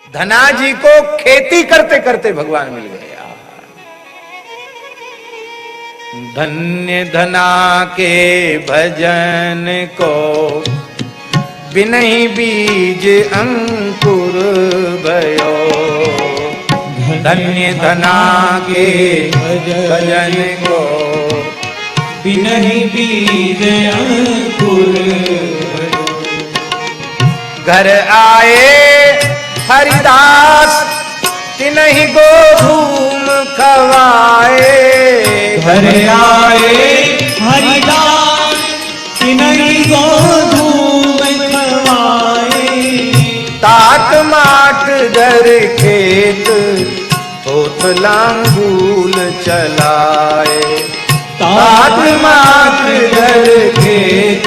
धना जी को खेती करते करते भगवान मिल गए। धन्य धना के भजन को बिनहि बीज अंकुर भयो। धन्य धना के भजन को बिनहि बीज अंकुर भयो। घर आए हरिदास तिनहि गोधूम खवाए। घर आए हरिदास तिनहि गोधूम खवाए। तात माट दर खेत होत लांगूल चलाए। तात माट दर खेत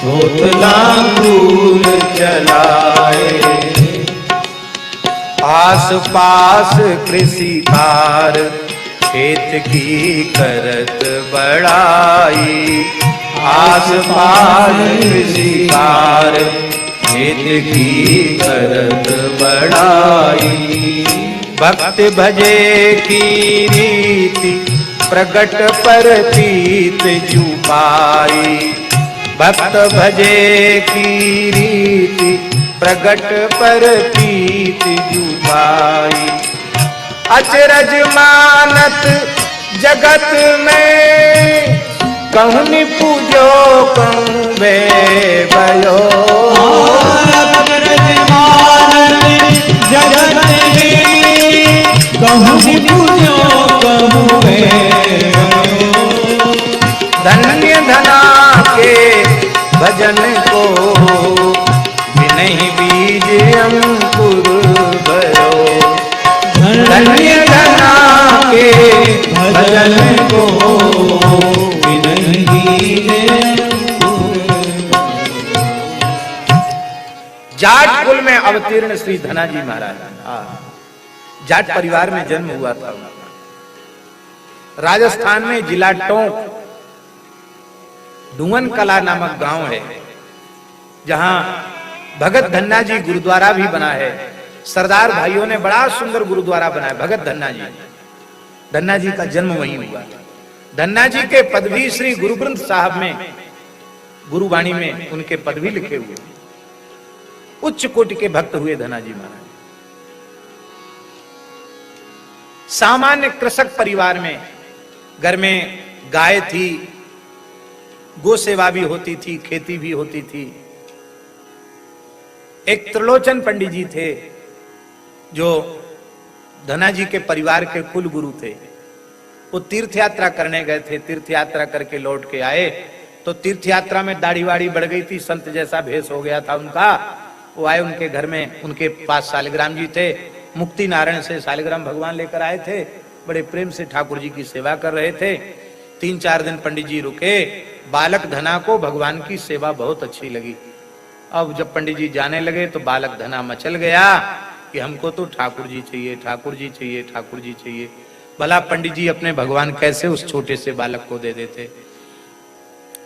होत लांगूल चलाए। आस पास कृषि कार खेत की करत बढ़ाई। आस पास कृषि कार खेत की करत बढ़ाई। भक्त भजे की रीति प्रगट पर पीत जुपाई। भक्त भजे की रीति प्रगट पर पीत जुबाई। अचरज मानत जगत में कहूँ पूजो कहूँ भयो। अचरज मानत जगत में कहूँ पूजो कहूँ भयो। धन्य धना के भजन को बिनहि बीज अंकुर भयो। धन्य धना के भजन को बिनहि बीज अंकुर। जाट कुल में अवतीर्ण श्री धनाजी महाराज। जाट परिवार में जन्म हुआ था। राजस्थान में जिला टोंक डुंगन कला नामक गांव है, जहां भगत धन्ना जी गुरुद्वारा भी बना है। सरदार भाइयों ने बड़ा सुंदर गुरुद्वारा बनाया। भगत धन्ना जी का जन्म वहीं हुआ। धन्ना जी के पदवी श्री गुरु ग्रंथ साहब में गुरुवाणी में उनके पदवी लिखे हुए। उच्च कोटि के भक्त हुए धन्ना जी महाराज। सामान्य कृषक परिवार में, घर में गाय थी, गो सेवा भी होती थी, खेती भी होती थी। एक त्रिलोचन पंडित जी थे जो धना जी के परिवार के कुल गुरु थे। वो तीर्थ यात्रा करने गए थे। तीर्थ यात्रा करके लौट के आए तो तीर्थ यात्रा में दाढ़ी वाड़ी बढ़ गई थी, संत जैसा भेष हो गया था उनका। वो आए उनके घर में, उनके पास शालिग्राम जी थे। मुक्ति नारायण से शालिग्राम भगवान लेकर आए थे। बड़े प्रेम से ठाकुर जी की सेवा कर रहे थे। 3-4 दिन पंडित जी रुके। बालक धना को भगवान की सेवा बहुत अच्छी लगी। अब जब पंडित जी जाने लगे तो बालक धना मचल गया कि हमको तो ठाकुर जी चाहिए, ठाकुर जी चाहिए, ठाकुर जी चाहिए। भला पंडित जी अपने भगवान कैसे उस छोटे से बालक को दे देते।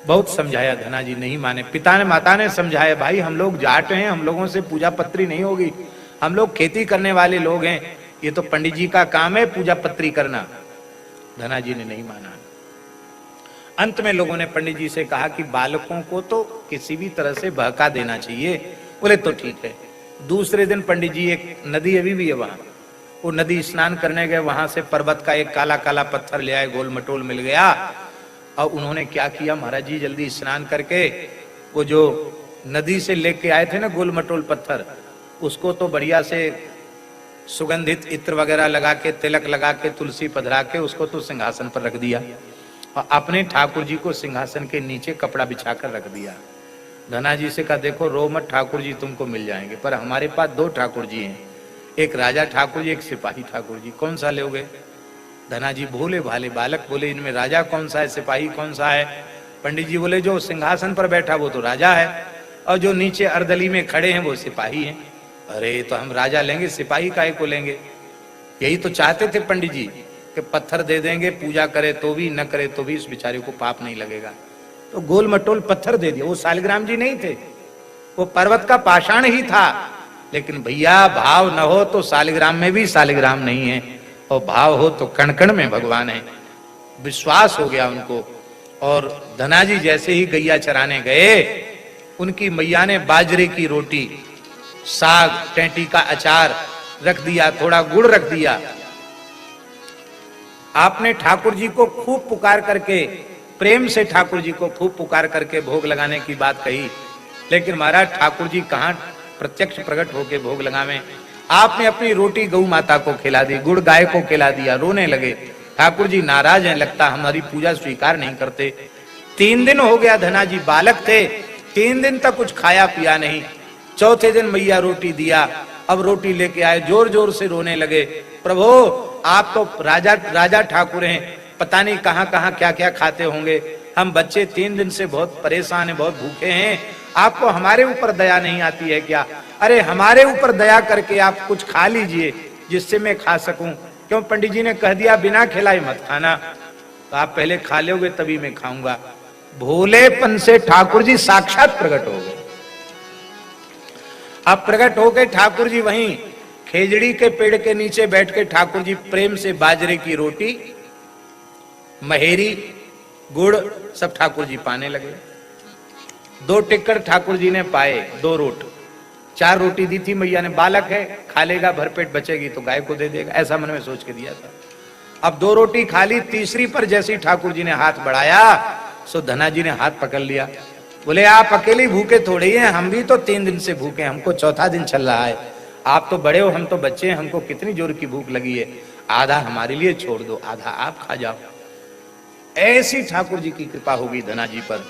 बहुत समझाया, धना जी नहीं माने। पिता ने माता ने समझाया, भाई हम लोग जाट हैं, हम लोगों से पूजा पत्री नहीं होगी, हम लोग खेती करने वाले लोग हैं, ये तो पंडित जी का काम है पूजा पत्री करना। धना जी ने नहीं माना। अंत में लोगों ने पंडित जी से कहा कि बालकों को तो किसी भी तरह से बहका देना चाहिए। बोले तो ठीक है। दूसरे दिन पंडित जी, एक नदी अभी भी है वहां, वो नदी स्नान करने गए। वहां से पर्वत का एक काला काला पत्थर ले आए, गोल मटोल मिल गया। और उन्होंने क्या किया, महाराज जी जल्दी स्नान करके वो जो नदी से लेके आए थे ना गोल मटोल पत्थर, उसको तो बढ़िया से सुगंधित इत्र वगैरह लगा के, तिलक लगा के, तुलसी पधरा के उसको तो सिंहासन पर रख दिया और अपने ठाकुर जी को सिंहासन के नीचे कपड़ा बिछाकर रख दिया। धना जी से कहा, देखो रो मत, ठाकुर जी तुमको मिल जाएंगे, पर हमारे पास 2 ठाकुर जी हैं, एक राजा ठाकुर जी, एक सिपाही ठाकुर जी, कौन सा लोगे? धना जी भोले भाले बालक बोले, इनमें राजा कौन सा है, सिपाही कौन सा है? पंडित जी बोले, जो सिंहासन पर बैठा वो तो राजा है और जो नीचे अर्दली में खड़े हैं वो सिपाही हैं। अरे तो हम राजा लेंगे, सिपाही काहे को लेंगे? यही तो चाहते थे पंडित जी कि पत्थर दे देंगे, पूजा करे तो भी न करे तो भी इस बेचारे को पाप नहीं लगेगा। तो गोल मटोल पत्थर दे दिया। वो शालिग्राम जी नहीं थे, वो पर्वत का पाषाण ही था लेकिन भैया भाव न हो तो सालिग्राम में भी सालिग्राम नहीं है, और भाव हो तो कण कण में भगवान है। विश्वास हो गया उनको। और धनाजी जैसे ही गैया चराने गए, उनकी मैया ने बाजरे की रोटी, साग, टेंटी का अचार रख दिया, थोड़ा गुड़ रख दिया। आपने ठाकुर जी को खूब पुकार करके, प्रेम से ठाकुर जी को खूब पुकार करके भोग लगाने की बात कही, लेकिन महाराज ठाकुर जी कहां प्रत्यक्ष प्रकट होके भोग लगावे। आपने अपनी रोटी गौ माता को खिला दी, गुड़ गाय को खिला दिया, रोने लगे। ठाकुर जी नाराज हैं, लगता हमारी पूजा स्वीकार नहीं करते। 3 दिन हो गया, धनाजी बालक थे, 3 दिन तक कुछ खाया पिया नहीं। चौथे दिन मैया रोटी दिया, अब रोटी लेके आए, जोर जोर से रोने लगे। प्रभु आप तो राजा ठाकुर हैं, पता नहीं कहां कहां क्या क्या खाते होंगे, हम बच्चे 3 दिन से बहुत परेशान हैं, बहुत भूखे हैं, आपको हमारे ऊपर दया नहीं आती है क्या? अरे हमारे ऊपर दया करके आप कुछ खा लीजिए जिससे मैं खा सकूं। क्यों? पंडित जी ने कह दिया बिना खिलाए मत खाना, तो आप पहले खा लोगे तभी मैं खाऊंगा। भोलेपन से ठाकुर जी साक्षात प्रकट हो गए। अब प्रकट हो गए ठाकुर जी, वहीं खेजड़ी के पेड़ के नीचे बैठ के ठाकुर जी प्रेम से बाजरे की रोटी, महेरी, गुड़ सब ठाकुर जी पाने लगे। 2 टिक्कर ठाकुर जी ने पाए, 2 रोट, 4 रोटी दी थी मैया ने। बालक है, खा लेगा, भरपेट बचेगी तो गाय को दे देगा, ऐसा मन में सोच के दिया था। अब 2 रोटी खा ली, तीसरी पर जैसे ही ठाकुर जी ने हाथ बढ़ाया, सो धनाजी ने हाथ पकड़ लिया। बोले आप अकेले भूखे थोड़े ही हैं, हम भी तो 3 दिन से भूखे, हमको चौथा दिन चल रहा है। आप तो बड़े हो, हम तो बच्चे हैं, हमको कितनी जोर की भूख लगी है, आधा हमारे लिए छोड़ दो, आधा आप खा जाओ। ऐसी ठाकुर जी की कृपा होगी धनाजी पर।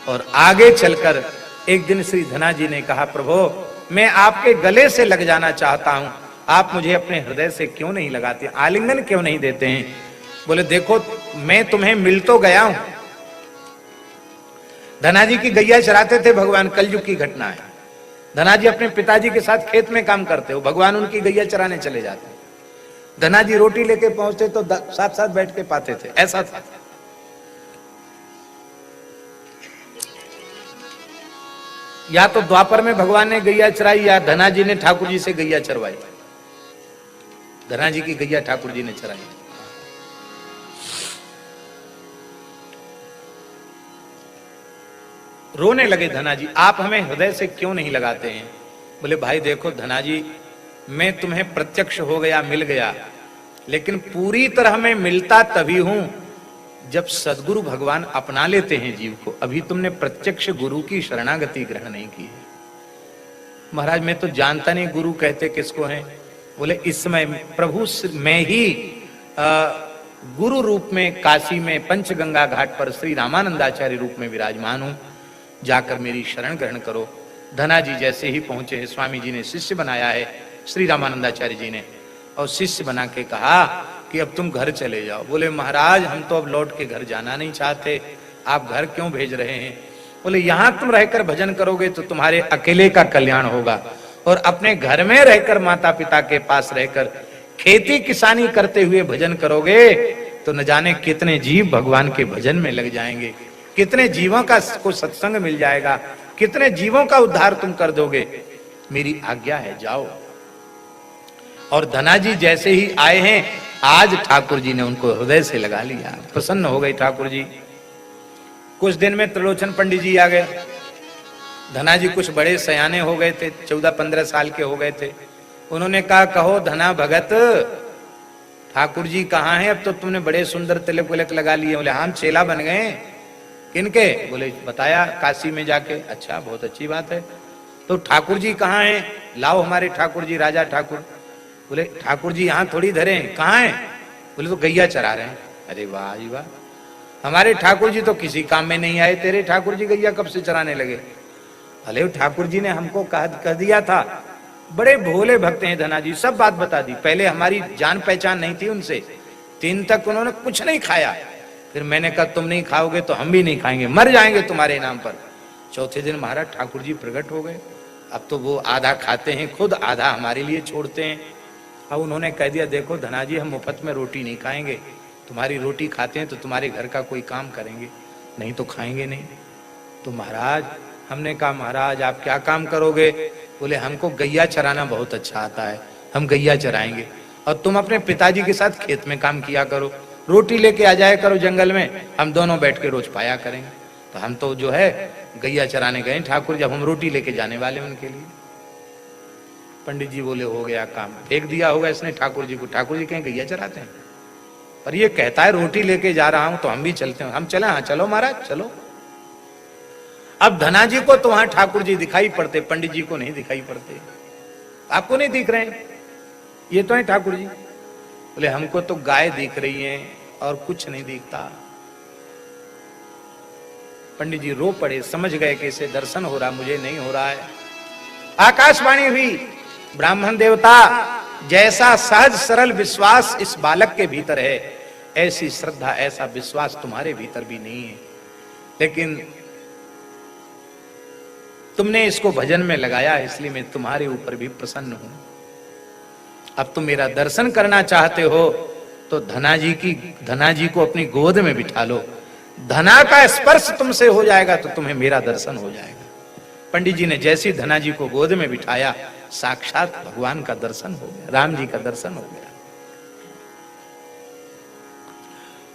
और आगे चलकर एक दिन श्री धनाजी ने कहा, प्रभु मैं आपके गले से लग जाना चाहता हूं, आप मुझे अपने हृदय से क्यों नहीं लगाते, आलिंगन क्यों नहीं देते हैं? बोले देखो मैं तुम्हें मिल तो गया हूं। धनाजी की गैया चराते थे भगवान, कलयुग की घटना है। धनाजी अपने पिताजी के साथ खेत में काम करते हो, भगवान उनकी गैया चराने चले जाते। धनाजी रोटी लेके पहुंचते तो साथ साथ बैठ के पाते थे, ऐसा था। या तो द्वापर में भगवान ने गैया चराई, या धनाजी ने ठाकुर जी से गैया चरवाई। धनाजी की गैया ठाकुर जी ने चराई। रोने लगे धनाजी, आप हमें हृदय से क्यों नहीं लगाते हैं? बोले भाई देखो धनाजी, मैं तुम्हें प्रत्यक्ष हो गया, मिल गया, लेकिन पूरी तरह मैं मिलता तभी हूं जब सदगुरु भगवान अपना लेते हैं जीव को। अभी तुमने प्रत्यक्ष गुरु की शरणागति ग्रहण नहीं की है। महाराज मैं तो जानता नहीं गुरु कहते किसको हैं। बोले इस समय प्रभु मैं ही गुरु रूप में काशी में पंचगंगा घाट पर श्री रामानंदाचार्य रूप में विराजमान हूं, जाकर मेरी शरण ग्रहण करो। धनाजी जैसे ही पहुंचे हैं, स्वामी जी ने शिष्य बनाया है श्री रामानंदाचार्य जी ने, और शिष्य बना के कहा कि अब तुम घर चले जाओ। बोले महाराज हम तो अब लौट के घर जाना नहीं चाहते, आप घर क्यों भेज रहे हैं? बोले यहां तुम रहकर भजन करोगे तो तुम्हारे अकेले का कल्याण होगा, और अपने घर में रहकर माता पिता के पास रहकर खेती किसानी करते हुए भजन करोगे तो न जाने कितने जीव भगवान के भजन में लग जाएंगे, कितने जीवों का को सत्संग मिल जाएगा, कितने जीवों का उद्धार तुम कर दोगे। मेरी आज्ञा है जाओ। और धनाजी जैसे ही आए हैं, आज ठाकुर जी ने उनको हृदय से लगा लिया, प्रसन्न हो गए ठाकुर जी। कुछ दिन में त्रिलोचन पंडित जी आ गए। धनाजी कुछ बड़े सयाने हो गए थे, 14-15 साल के हो गए थे। उन्होंने कहा कहो धना भगत ठाकुर जी कहाँ हैं? अब तो तुमने बड़े सुंदर तिलक विलक लगा लिए। बोले हम चेला बन गए। किनके? बोले बताया काशी में जाके। अच्छा बहुत अच्छी बात है। तो ठाकुर जी कहाँ हैं? लाओ हमारे ठाकुर जी, राजा ठाकुर। बोले ठाकुर जी यहाँ थोड़ी धरे, कहाँ हैं? बोले तो गैया चरा रहे हैं। अरे वाह जी वाह, हमारे ठाकुर जी तो किसी काम में नहीं आए, तेरे ठाकुर जी गैया कब से चराने लगे? अरे ठाकुर जी ने हमको कह दिया था। बड़े भोले भक्त हैं धनाजी, सब बात बता दी। पहले हमारी जान पहचान नहीं थी उनसे, 3 तक उन्होंने कुछ नहीं खाया। फिर मैंने कहा तुम नहीं खाओगे तो हम भी नहीं खाएंगे, मर जाएंगे तुम्हारे नाम पर। चौथे दिन महाराज ठाकुर जी प्रकट हो गए। अब तो वो आधा खाते हैं खुद, आधा हमारे लिए छोड़ते हैं। अब उन्होंने कह दिया देखो धनाजी हम मुफ्त में रोटी नहीं खाएंगे, तुम्हारी रोटी खाते हैं तो तुम्हारे घर का कोई काम करेंगे, नहीं तो खाएंगे नहीं। तो महाराज हमने कहा महाराज आप क्या काम करोगे? बोले हमको गैया चराना बहुत अच्छा आता है, हम गैया चराएंगे, और तुम अपने पिताजी के साथ खेत में काम किया करो, रोटी लेके आ जाया करो जंगल में, हम दोनों बैठ के रोज पाया करेंगे। तो हम तो जो है गैया चराने गए ठाकुर, जब हम रोटी लेके जाने वाले उनके लिए। पंडित जी बोले हो गया काम, फेंक दिया होगा इसने ठाकुर जी को। ठाकुर जी कहीं गैया चराते हैं, और ये कहता है रोटी लेके जा रहा हूं तो हम भी चलते हैं। हम चले, हाँ चलो महाराज चलो। अब धना जी को तो वहां ठाकुर जी दिखाई पड़ते, पंडित जी को नहीं दिखाई पड़ते। आपको नहीं दिख रहे हैं, ये तो है ठाकुर जी। बोले हमको तो गाय दिख रही है और कुछ नहीं दिखता। पंडित जी रो पड़े, समझ गए कि इसे दर्शन हो रहा, मुझे नहीं हो रहा है। आकाशवाणी हुई, ब्राह्मण देवता जैसा सहज सरल विश्वास इस बालक के भीतर है, ऐसी श्रद्धा ऐसा विश्वास तुम्हारे भीतर भी नहीं है, लेकिन तुमने इसको भजन में लगाया, इसलिए मैं तुम्हारे ऊपर भी प्रसन्न हूं। अब तुम मेरा दर्शन करना चाहते हो तो धना जी को अपनी गोद में बिठा लो। धना का स्पर्श तुमसे हो जाएगा तो तुम्हें मेरा दर्शन हो जाएगा। पंडित जी ने जैसी धना जी को गोद में बिठाया, साक्षात भगवान का दर्शन हो गया, राम जी का दर्शन हो गया।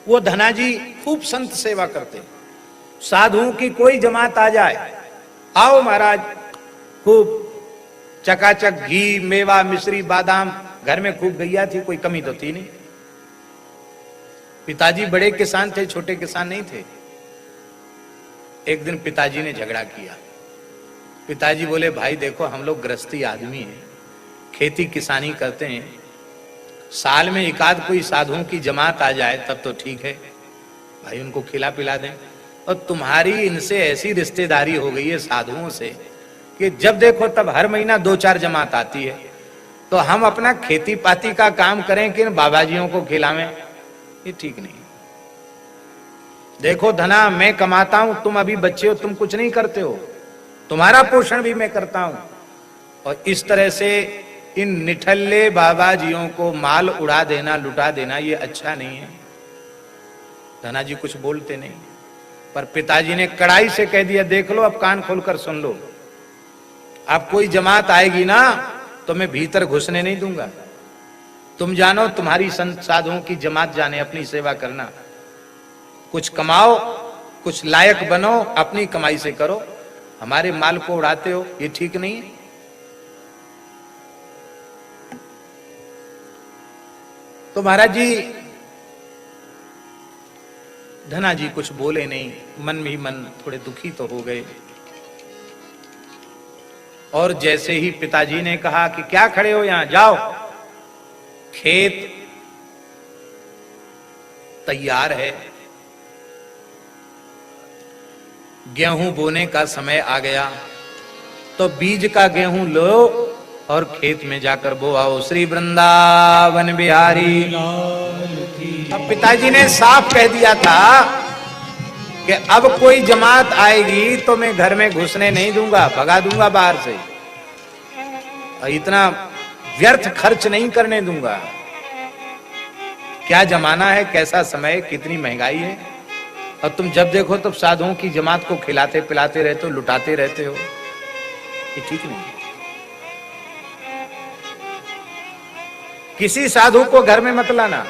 वो धना जी खूब संत सेवा करते, साधुओं की कोई जमात आ जाए, आओ महाराज, खूब चकाचक घी मेवा मिश्री बादाम, घर में खूब गैया थी, कोई कमी तो थी नहीं। पिताजी बड़े किसान थे, छोटे किसान नहीं थे। एक दिन पिताजी ने झगड़ा किया। पिताजी बोले भाई देखो हम लोग गृहस्थी आदमी हैं, खेती किसानी करते हैं, साल में एक आध कोई साधुओं की जमात आ जाए तब तो ठीक है भाई, उनको खिला पिला दें। और तुम्हारी इनसे ऐसी रिश्तेदारी हो गई है साधुओं से कि जब देखो तब हर महीना 2-4 जमात आती है, तो हम अपना खेती पाती का काम करें कि बाबाजियों को खिलावें, ये ठीक नहीं। देखो धना मैं कमाता हूं, तुम अभी बच्चे हो, तुम कुछ नहीं करते हो, तुम्हारा पोषण भी मैं करता हूं, और इस तरह से इन निठल्ले बाबाजियों को माल उड़ा देना, लुटा देना, ये अच्छा नहीं है। धना जी कुछ बोलते नहीं, पर पिताजी ने कड़ाई से कह दिया देख लो, अब कान खोलकर सुन लो, अब कोई जमात आएगी ना तो मैं भीतर घुसने नहीं दूंगा। तुम जानो, तुम्हारी संत साधुओं की जमात जाने, अपनी सेवा करना, कुछ कमाओ, कुछ लायक बनो, अपनी कमाई से करो, हमारे माल को उड़ाते हो, ये ठीक नहीं है। तो महाराज जी, धना जी कुछ बोले नहीं, मन में ही मन थोड़े दुखी तो हो गए। और जैसे ही पिताजी ने कहा कि क्या खड़े हो यहां, जाओ, खेत तैयार है, गेहूं बोने का समय आ गया, तो बीज का गेहूं लो और खेत में जाकर बो आओ। श्री वृंदावन बिहारी। अब पिताजी ने साफ कह दिया था कि अब कोई जमात आएगी तो मैं घर में घुसने नहीं दूंगा, भगा दूंगा बाहर से, और इतना व्यर्थ खर्च नहीं करने दूंगा। क्या जमाना है, कैसा समय, कितनी महंगाई है, और तुम जब देखो तब साधुओं की जमात को खिलाते पिलाते रहते हो, लुटाते रहते हो, ये ठीक नहीं। किसी साधु को घर में मत लाना,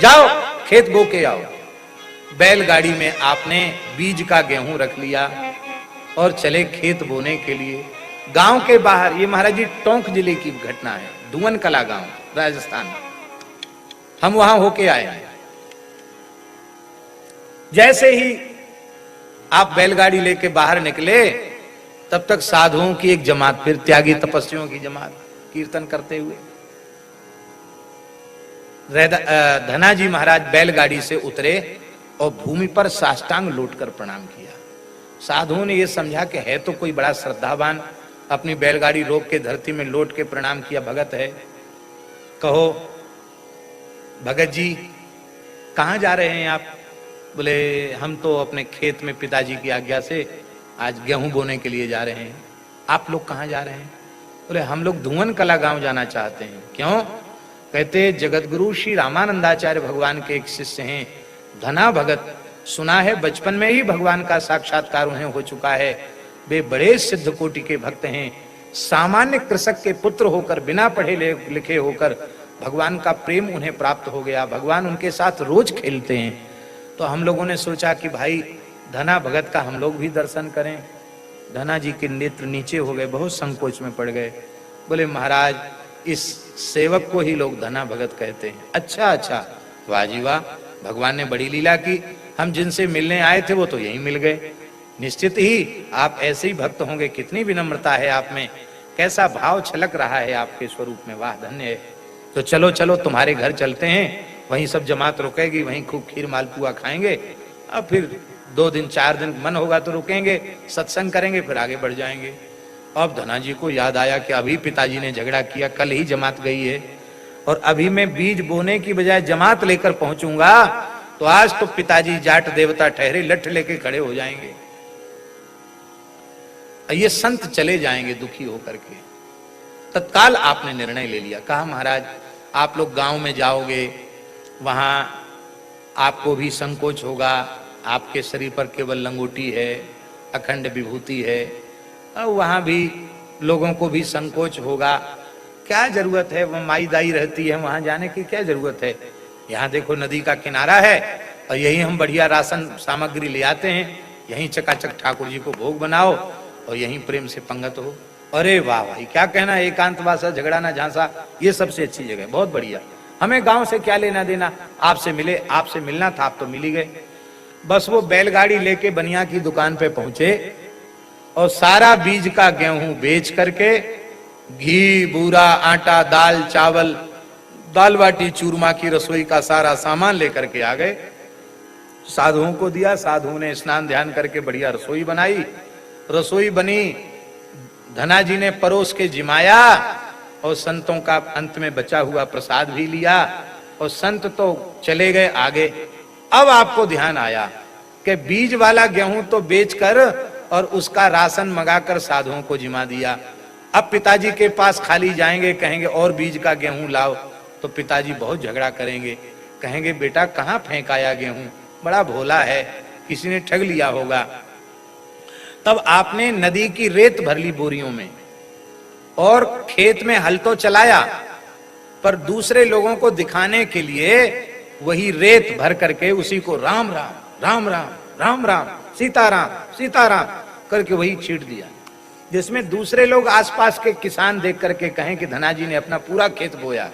जाओ खेत बो के आओ। बैलगाड़ी में आपने बीज का गेहूं रख लिया और चले खेत बोने के लिए। गांव के बाहर, ये महाराज जी टोंक जिले की घटना है, धुवन कला गांव, राजस्थान, हम वहां होके आए हैं। जैसे ही आप बैलगाड़ी लेके बाहर निकले, तब तक साधुओं की एक जमात, फिर त्यागी तपस्वियों की जमात, कीर्तन करते हुए। धना जी महाराज बैलगाड़ी से उतरे और भूमि पर साष्टांग लौटकर प्रणाम किया। साधुओं ने यह समझा कि है तो कोई बड़ा श्रद्धावान, अपनी बैलगाड़ी रोक के धरती में लौट के प्रणाम किया, भगत है। कहो भगत जी कहां जा रहे हैं आप? बोले हम तो अपने खेत में पिताजी की आज्ञा से आज गेहूं बोने के लिए जा रहे हैं। आप लोग कहां जा रहे हैं? बोले हम लोग धुवन कला गांव जाना चाहते हैं। क्यों? कहते जगतगुरु श्री रामानंदाचार्य भगवान के एक शिष्य हैं धना भगत, सुना है बचपन में ही भगवान का साक्षात्कार उन्हें हो चुका है, वे बड़े सिद्ध कोटि के भक्त हैं। सामान्य कृषक के पुत्र होकर, बिना पढ़े लिखे होकर भगवान का प्रेम उन्हें प्राप्त हो गया। भगवान उनके साथ रोज खेलते हैं। तो हम लोगों ने सोचा कि भाई धना भगत का हम लोग भी दर्शन करें। धना जी के नेत्र नीचे हो गए, बहुत संकोच में पड़ गए। बोले महाराज, इस सेवक को ही लोग धना भगत कहते हैं। अच्छा अच्छा, वाह जी वाह, भगवान ने बड़ी लीला की। हम जिनसे मिलने आए थे वो तो यहीं मिल गए। निश्चित ही आप ऐसे ही भक्त होंगे। कितनी विनम्रता है आप में, कैसा भाव छलक रहा है आपके स्वरूप में, वाह धन्य है। तो चलो चलो तुम्हारे घर चलते हैं, वहीं सब जमात रुकेगी, वहीं खूब खीर मालपुआ खाएंगे। अब फिर 2 दिन 4 दिन मन होगा तो रुकेंगे, सत्संग करेंगे, फिर आगे बढ़ जाएंगे। अब धना जी को याद आया कि अभी पिताजी ने झगड़ा किया, कल ही जमात गई है, और अभी मैं बीज बोने की बजाय जमात लेकर पहुंचूंगा तो आज तो पिताजी जाट देवता ठहरे, लठ लेके खड़े हो जाएंगे, ये संत चले जाएंगे दुखी होकर के। तत्काल आपने निर्णय ले लिया। कहा महाराज, आप लोग गांव में जाओगे, वहां आपको भी संकोच होगा, आपके शरीर पर केवल लंगोटी है, अखंड विभूति है, और वहां भी लोगों को भी संकोच होगा। क्या जरूरत है, वह माई दाई रहती है, वहां जाने की क्या जरूरत है। यहाँ देखो नदी का किनारा है, और यही हम बढ़िया राशन सामग्री ले आते हैं, यहीं चकाचक ठाकुर जी को भोग बनाओ और यहीं प्रेम से पंगत हो। अरे वाह भाई, क्या कहना, एकांतवासा, झगड़ा ना झांसा, ये सबसे अच्छी जगह, बहुत बढ़िया। हमें गांव से क्या लेना देना, आपसे मिले, आपसे मिलना था, आप तो मिल ही गए। बस वो बैलगाड़ी लेके बनिया की दुकान पे पहुंचे और सारा बीज का गेहूं बेच करके घी, बूरा, आटा, दाल, चावल, दाल बाटी, चूरमा की रसोई का सारा सामान लेकर के आ गए। साधुओं को दिया, साधुओं ने स्नान ध्यान करके बढ़िया रसोई बनाई। रसोई बनी, धना जी ने परोस के जिमाया और संतों का अंत में बचा हुआ प्रसाद भी लिया, और संत तो चले गए आगे। अब आपको ध्यान आया कि बीज वाला गेहूं तो बेचकर और उसका राशन मंगाकर साधुओं को जिमा दिया। अब पिताजी के पास खाली जाएंगे, कहेंगे और बीज का गेहूं लाओ, तो पिताजी बहुत झगड़ा करेंगे, कहेंगे बेटा कहां फेंक आया गेहूं, बड़ा भोला है, किसी ने ठग लिया होगा। तब आपने नदी की रेत भर ली बोरियों में और खेत में हल तो चलाया, पर दूसरे लोगों को दिखाने के लिए वही रेत भर करके उसी को राम राम राम राम राम राम सीताराम सीताराम करके वही छींट दिया, जिसमें दूसरे लोग आसपास के किसान देख करके कहें कि धना जी ने अपना पूरा खेत बोया।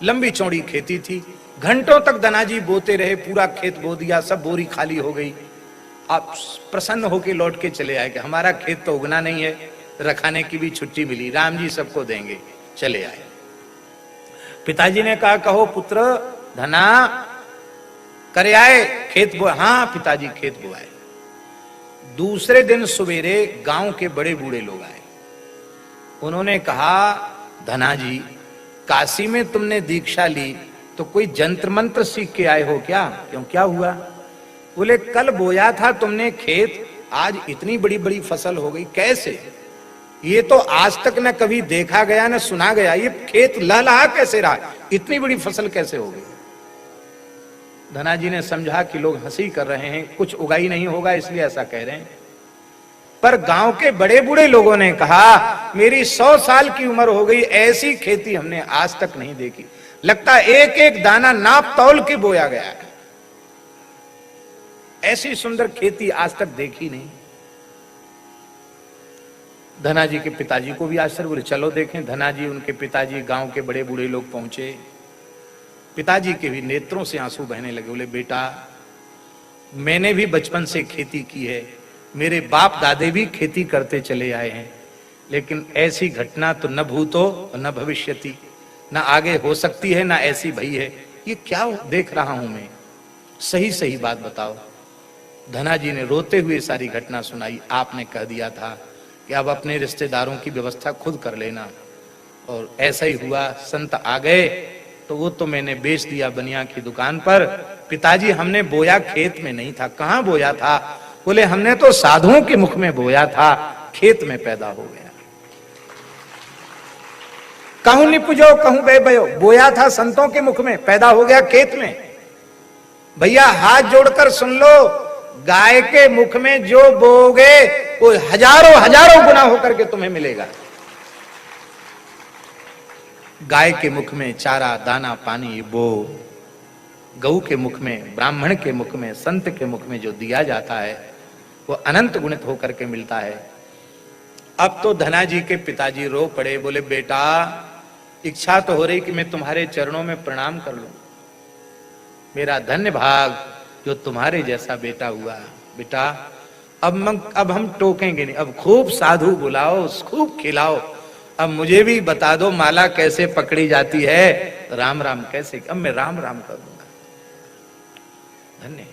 लंबी चौड़ी खेती थी, घंटों तक धना जी बोते रहे, पूरा खेत बो दिया, सब बोरी खाली हो गई। आप प्रसन्न होकर लौट के चले आए कि हमारा खेत तो उगना नहीं है, रखाने की भी छुट्टी मिली, राम जी सबको देंगे, चले आए। पिताजी ने कहा कहो पुत्र, धना करे आए खेत बो। हाँ पिताजी खेत बोआए। दूसरे दिन सवेरे गांव के बड़े बूढ़े लोग आए, उन्होंने कहा धना जी काशी में तुमने दीक्षा ली तो कोई जंत्र मंत्र सीख के आए हो क्या? क्यों, क्या हुआ? बोले कल बोया था तुमने खेत, आज इतनी बड़ी बड़ी फसल हो गई, कैसे? ये तो आज तक न कभी देखा गया न सुना गया, ये खेत लहलहा कैसे रहा, इतनी बड़ी फसल कैसे हो गई? धना जी ने समझा कि लोग हंसी कर रहे हैं, कुछ उगा ही नहीं होगा इसलिए ऐसा कह रहे हैं। पर गांव के बड़े बूढ़े लोगों ने कहा मेरी 100 साल की उम्र हो गई, ऐसी खेती हमने आज तक नहीं देखी, लगता एक एक दाना नाप तौल के बोया गया है, ऐसी सुंदर खेती आज तक देखी नहीं। धना जी के पिताजी को भी आश्चर्य, बोले चलो देखें। धना जी, उनके पिताजी, गांव के बड़े बूढ़े लोग पहुंचे। पिताजी के भी नेत्रों से आंसू बहने लगे। बोले बेटा मैंने भी बचपन से खेती की है, मेरे बाप दादे भी खेती करते चले आए हैं, लेकिन ऐसी घटना तो न भूतो न भविष्यति, न आगे हो सकती है, न ऐसी भई है। ये क्या देख रहा हूं मैं, सही सही बात बताओ। धना जी ने रोते हुए सारी घटना सुनाई। आपने कह दिया था कि अब अपने रिश्तेदारों की व्यवस्था खुद कर लेना, और ऐसा ही हुआ। संत आ गए तो वो तो मैंने बेच दिया बनिया की दुकान पर। पिताजी हमने बोया खेत में नहीं था। कहां बोया था? बोले हमने तो साधुओं के मुख में बोया था, खेत में पैदा हो गया। कहूं निपुजो कहूं बे बयो, बोया था संतों के मुख में, पैदा हो गया खेत में। भैया हाथ जोड़कर सुन लो, गाय के मुख में जो बोओगे वो हजारों हजारों गुना होकर के तुम्हें मिलेगा। गाय के मुख में चारा दाना पानी बो, गऊ के मुख में, ब्राह्मण के मुख में, संत के मुख में जो दिया जाता है वो अनंत गुणित होकर के मिलता है। अब तो धना जी के पिताजी रो पड़े, बोले बेटा इच्छा तो हो रही कि मैं तुम्हारे चरणों में प्रणाम कर लूं, मेरा धन्य भाग जो तुम्हारे जैसा बेटा हुआ। बेटा अब हम टोकेंगे नहीं, अब खूब साधु बुलाओ, खूब खिलाओ, अब मुझे भी बता दो माला कैसे पकड़ी जाती है, राम राम कैसे, अब मैं राम राम करूंगा। धन्य।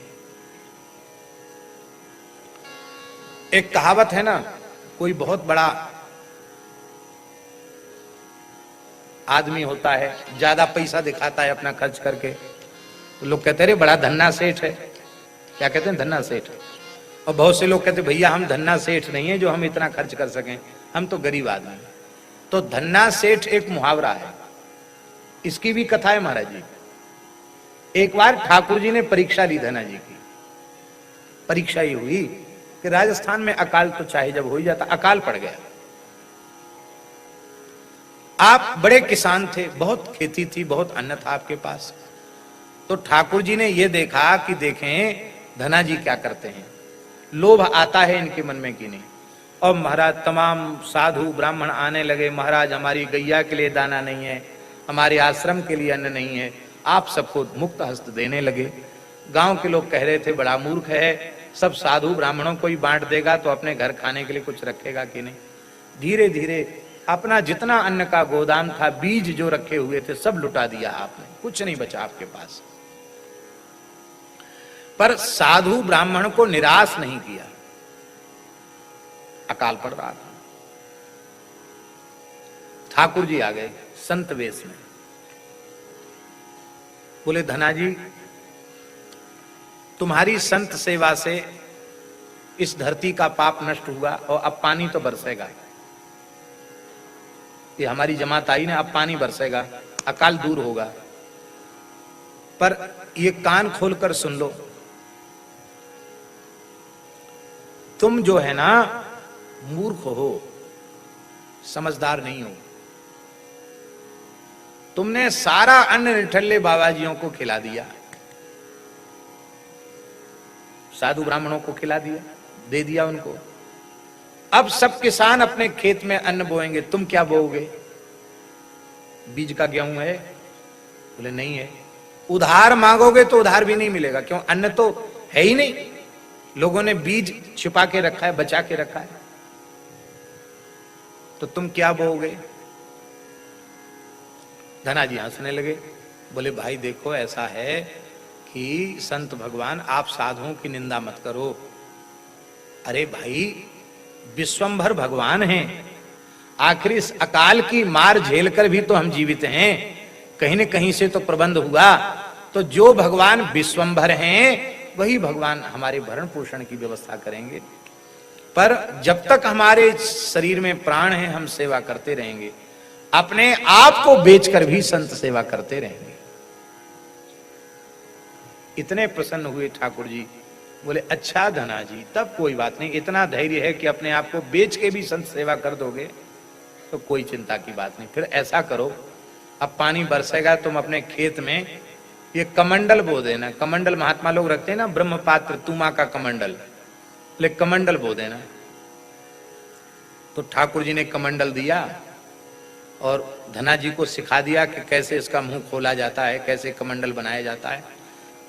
एक कहावत है ना, कोई बहुत बड़ा आदमी होता है, ज्यादा पैसा दिखाता है अपना खर्च करके, तो लोग कहते हैं बड़ा धन्ना सेठ है। क्या कहते हैं? धन्ना सेठ। और बहुत से लोग कहते हैं भैया हम धन्ना सेठ नहीं है जो हम इतना खर्च कर सकें, हम तो गरीब आदमी हैं। तो धन्ना सेठ एक मुहावरा है, इसकी भी कथा है महाराज जी। एक बार ठाकुर जी ने परीक्षा ली धना जी की। परीक्षा ये हुई कि राजस्थान में अकाल तो चाहे जब हो ही जाता, अकाल पड़ गया। आप बड़े किसान थे, बहुत खेती थी, बहुत अन्न था आपके पास। तो ठाकुर जी ने यह देखा कि देखें धना जी क्या करते हैं, लोभ आता है इनके मन में कि नहीं। और महाराज तमाम साधु ब्राह्मण आने लगे, महाराज हमारी गैया के लिए दाना नहीं है, हमारे आश्रम के लिए अन्न नहीं है, आप सबको मुक्त हस्त देने लगे। गांव के लोग कह रहे थे बड़ा मूर्ख है, सब साधु ब्राह्मणों को ही बांट देगा तो अपने घर खाने के लिए कुछ रखेगा कि नहीं। धीरे धीरे अपना जितना अन्न का गोदाम था, बीज जो रखे हुए थे सब लुटा दिया आपने, कुछ नहीं बचा आपके पास। पर साधु ब्राह्मण को निराश नहीं किया। अकाल पड़ रहा था, ठाकुर जी आ गए संत वेश में। बोले धना जी तुम्हारी संत सेवा से इस धरती का पाप नष्ट हुआ और अब पानी तो बरसेगा। ये हमारी जमात आई ना, अब पानी बरसेगा, अकाल दूर होगा। पर ये कान खोलकर सुन लो, तुम जो है ना मूर्ख हो, समझदार नहीं हो। तुमने सारा अन्न निठल्ले बाबाजियों को खिला दिया, साधु ब्राह्मणों को खिला दिया, दे दिया उनको। अब सब किसान अपने खेत में अन्न बोएंगे, तुम क्या बोओगे? बीज का गेहूं है? बोले नहीं है। उधार मांगोगे तो उधार भी नहीं मिलेगा, क्यों? अन्न तो है ही नहीं, लोगों ने बीज छिपा के रखा है, बचा के रखा है, तो तुम क्या बोओगे? धना जी हंसने लगे, बोले भाई देखो ऐसा है कि संत भगवान आप साधुओं की निंदा मत करो। अरे भाई विश्वंभर भगवान हैं, आखिर इस अकाल की मार झेलकर भी तो हम जीवित हैं, कहीं न कहीं से तो प्रबंध हुआ। तो जो भगवान विश्वंभर हैं वही भगवान हमारे भरण पोषण की व्यवस्था करेंगे। पर जब तक हमारे शरीर में प्राण है हम सेवा करते रहेंगे, अपने आप को बेचकर भी संत सेवा करते रहेंगे। इतने प्रसन्न हुए ठाकुर जी, बोले अच्छा धना जी तब कोई बात नहीं, इतना धैर्य है कि अपने आप को बेच के भी संत सेवा कर दोगे तो कोई चिंता की बात नहीं। फिर ऐसा करो, अब पानी बरसेगा, तुम अपने खेत में ये कमंडल बो देना। कमंडल महात्मा लोग रखते हैं ना, ब्रह्म पात्र तुमा का कमंडल, ले कमंडल बो देना। तो ठाकुर जी ने कमंडल दिया और धना जी को सिखा दिया कि कैसे इसका मुंह खोला जाता है, कैसे कमंडल बनाया जाता है।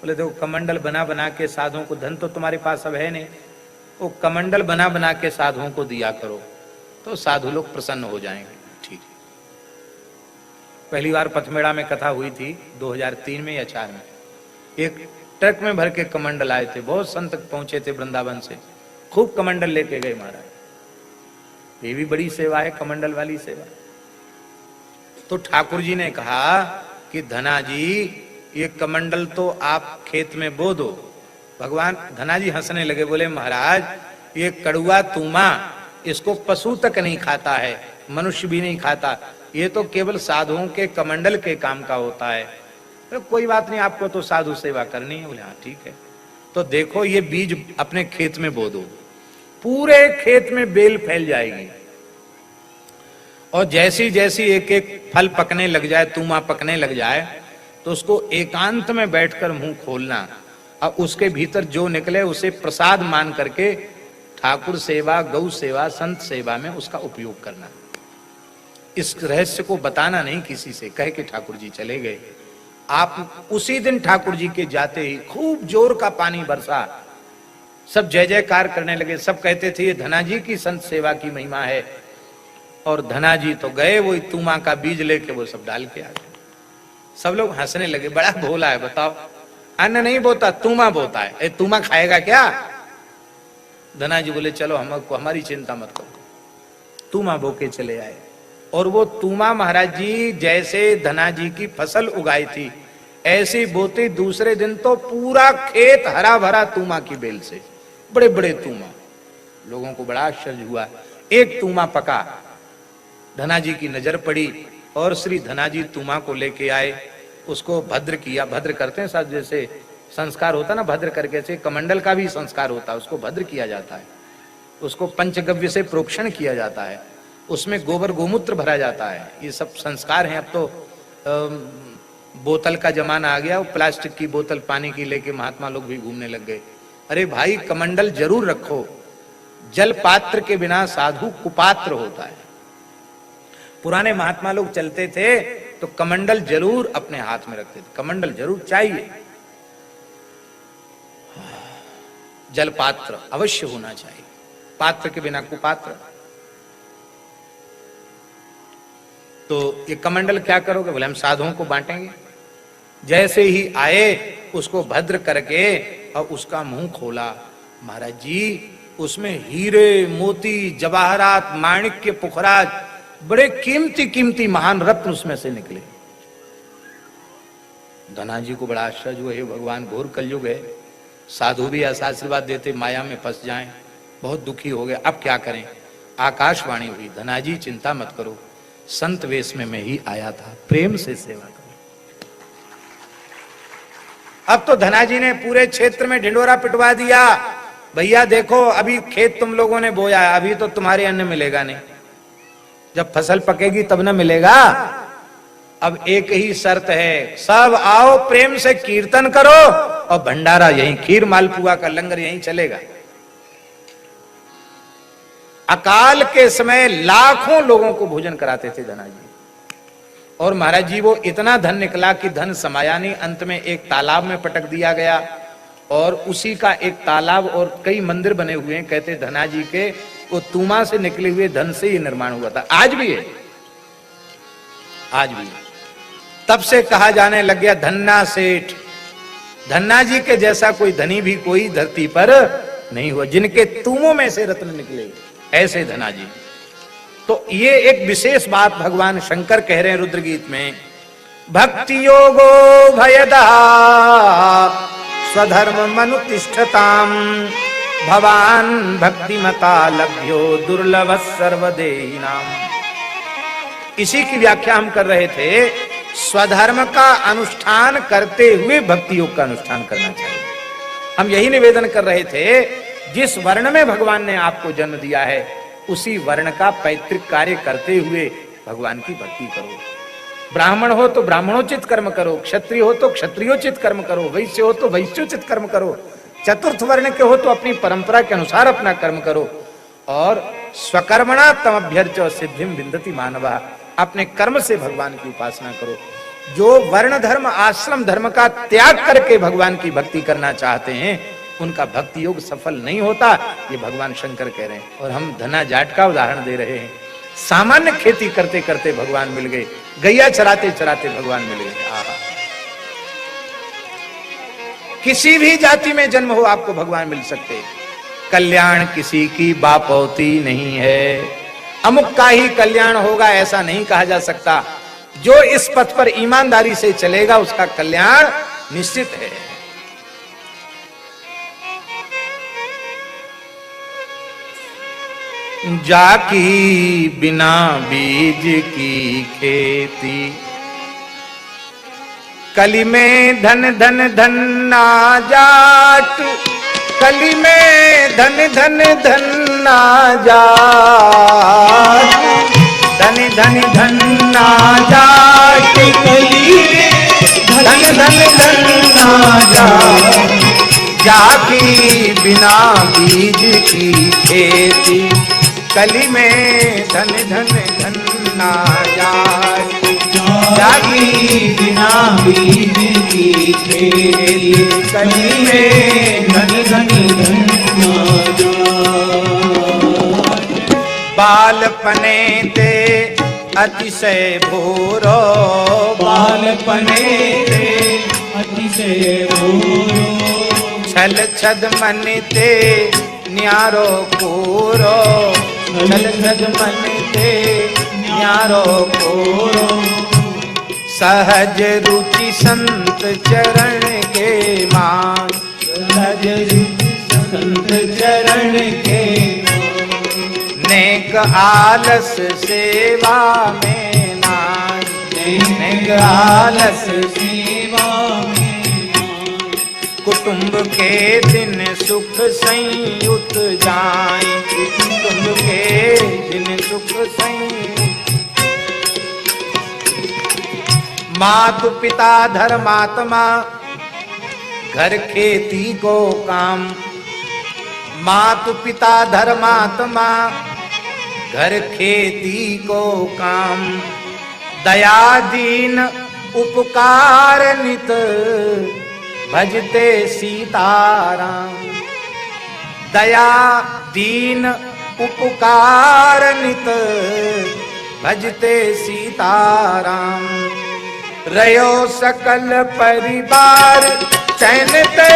बोले देखो कमंडल बना बना के साधुओं को, धन तो तुम्हारे पास अब है नहीं, वो कमंडल बना बना के साधुओं को दिया करो तो साधु लोग प्रसन्न हो जाएंगे। ठीक। पहली बार पथमेड़ा में कथा हुई थी 2003 में या 4 में, एक ट्रक में भर के कमंडल आए थे, बहुत संत पहुंचे थे वृंदावन से, खूब कमंडल लेके गए महाराज। ये भी बड़ी सेवा है, कमंडल वाली सेवा। तो ठाकुर जी ने कहा कि धना जी ये कमंडल तो आप खेत में बो दो। भगवान धना जी हंसने लगे, बोले महाराज ये कड़ुआ तूमा इसको पशु तक नहीं खाता है, मनुष्य भी नहीं खाता, ये तो केवल साधुओं के कमंडल के काम का होता है। तो कोई बात नहीं, आपको तो साधु सेवा करनी है। बोले हाँ ठीक है। तो देखो ये बीज अपने खेत में बो दो, पूरे खेत में बेल फैल जाएगी। और जैसी जैसी एक एक फल पकने लग जाए, तूमा पकने लग जाए, तो उसको एकांत में बैठकर मुंह खोलना, और उसके भीतर जो निकले उसे प्रसाद मान करके ठाकुर सेवा, गौ सेवा, संत सेवा में उसका उपयोग करना। इस रहस्य को बताना नहीं किसी से, कह के ठाकुर जी चले गए। आप उसी दिन ठाकुर जी के जाते ही खूब जोर का पानी बरसा, सब जय जयकार करने लगे। सब कहते थे ये धना जी की संत सेवा की महिमा है। और धना जी तो गए वही तूमा का बीज लेके वो सब डाल के आ गए। सब लोग हंसने लगे, बड़ा भोला है, बताओ अन्न नहीं बोता, तूमा बोता है, तूमा खाएगा क्या? धना जी बोले चलो हमको हमारी चिंता मत करो, तूमा बो के चले आए। और वो तूमा महाराज जी जैसे धना जी की फसल उगाई थी ऐसी बोती, दूसरे दिन तो पूरा खेत हरा भरा तूमा की बेल से, बड़े बड़े तूमा। लोगों को बड़ा आश्चर्य हुआ। एक तूमा पका, धना जी की नजर पड़ी और श्री धना जी तूमा को लेके आए, उसको भद्र किया। भद्र करते हैं साहब, जैसे संस्कार होता ना भद्र करके, से कमंडल का भी संस्कार होता है, उसको भद्र किया जाता है, उसको पंचगव्य से प्रोक्षण किया जाता है, उसमें गोबर गोमूत्र भरा जाता है। ये सब संस्कार हैं। अब तो बोतल का जमाना आ गया, वो प्लास्टिक की बोतल पानी की लेके महात्मा लोग भी घूमने लग गए। अरे भाई कमंडल जरूर रखो, जल पात्र के बिना साधु कुपात्र होता है। पुराने महात्मा लोग चलते थे तो कमंडल जरूर अपने हाथ में रखते थे, कमंडल जरूर चाहिए, जल पात्र अवश्य होना चाहिए, पात्र के बिना कुपात्र। तो ये कमंडल क्या करोगे? बोले हम साधुओं को बांटेंगे। जैसे ही आए उसको भद्र करके और उसका मुंह खोला, महाराज जी उसमें हीरे मोती जवाहरात माणिक्य पुखराज बड़े कीमती कीमती महान रत्न उसमें से निकले। धना जी को बड़ा आश्चर्य हुआ, हे भगवान घोर कलयुग है, साधु भी ऐसा आशीर्वाद देते माया में फंस जाएं, बहुत दुखी हो गए, अब क्या करें? आकाशवाणी हुई, धना जी चिंता मत करो, संत वेश में मैं ही आया था, प्रेम से सेवा करो। अब तो धना जी ने पूरे क्षेत्र में ढिंडोरा पिटवा दिया, भैया देखो अभी खेत तुम लोगों ने बोया है, अभी तो तुम्हारे अन्न मिलेगा नहीं, जब फसल पकेगी तब न मिलेगा। अब एक ही शर्त है, सब आओ प्रेम से कीर्तन करो और भंडारा यहीं, खीर मालपुआ का लंगर यहीं चलेगा। अकाल के समय लाखों लोगों को भोजन कराते थे धना जी। और महाराज जी वो इतना धन निकला कि धन समाया नहीं, अंत में एक तालाब में पटक दिया गया और उसी का एक तालाब और कई मंदिर बने हुए हैं। कहते धना जी के वो तूमा से निकले हुए धन से ही निर्माण हुआ था, आज भी है, आज भी है। तब से कहा जाने लग गया धन्ना सेठ, धन्ना जी के जैसा कोई धनी भी कोई धरती पर नहीं हुआ, जिनके तूमों में से रत्न निकले ऐसे धना जी। तो ये एक विशेष बात भगवान शंकर कह रहे हैं रुद्र गीत में, भक्ति योगो भयदा स्वधर्म मनुतिष्ठताम भवान भक्तिमता लभ्यो दुर्लभ सर्वदेहिनाम। इसी की व्याख्या हम कर रहे थे, स्वधर्म का अनुष्ठान करते हुए भक्ति योग का अनुष्ठान करना चाहिए। हम यही निवेदन कर रहे थे, जिस वर्ण में भगवान ने आपको जन्म दिया है उसी वर्ण का पैतृक कार्य करते हुए भगवान की भक्ति करो। ब्राह्मण हो तो ब्राह्मणोचित कर्म करो, क्षत्रिय हो तो क्षत्रियोचित कर्म करो, वैश्य हो तो वैश्योचित कर्म करो, चतुर्थ वर्ण के हो तो अपनी परंपरा के अनुसार अपना कर्म करो। और स्वकर्मणा तमभ्यर्च सिद्धिम विन्दति मानवा, अपने कर्म से भगवान की उपासना करो। जो वर्ण धर्म आश्रम धर्म का त्याग करके भगवान की भक्ति करना चाहते हैं उनका भक्ति योग सफल नहीं होता, ये भगवान शंकर कह रहे हैं। और हम धना जाट का उदाहरण दे रहे हैं। सामान्य खेती करते करते भगवान मिल गए, गैया चराते चराते भगवान मिल गए। किसी भी जाति में जन्म हो आपको भगवान मिल सकते। कल्याण किसी की बापौती नहीं है, अमुक का ही कल्याण होगा ऐसा नहीं कहा जा सकता। जो इस पथ पर ईमानदारी से चलेगा उसका कल्याण निश्चित है। जाकी बिना बीज की खेती कली में धन धन धन ना जाट, कली में धन धन धन ना जाट, धन धन धन ना जाट, कली में धन धन धन ना जाट, जाकी बिना बीज की खेती, कली में धन धन धन ना जाट, जागी बिना बीज की खेती, कली में धन धन धन ना जाट। बालपने ते अतिशय भोरो, बालपने ते अतिशय भोरो, छल छद मन ते न्यारो कोरो, छल छद मन ते न्यारो कोरो, सहज रुचि संत चरण के मान, सहज रुचि संत चरण के नेक आलस सेवा में नान, नेक आलस सेवा में कुटुंब के दिन सुख संयुत जाए, कुटुंब के दिन सुख संयुत, मातु पिता धर्मात्मा घर खेती को काम, मातु पिता धर्मात्मा घर खेती को काम, दया दीन उपकार नित भजते सीताराम, दया दीन उपकार नित भजते सीताराम, रयो सकल परिवार चैन ते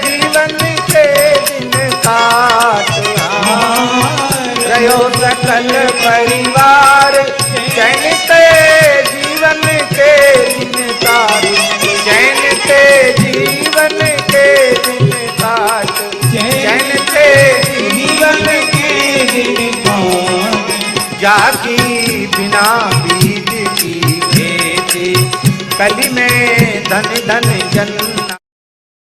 जीवन के दिन काट, रयो सकल परिवार चैन ते जीवन के दिन काट, चैन ते जीवन के दिन काट, चैन ते जीवन के दिन काट, जाकी बिना बीज की खेती, कली में धन धन जन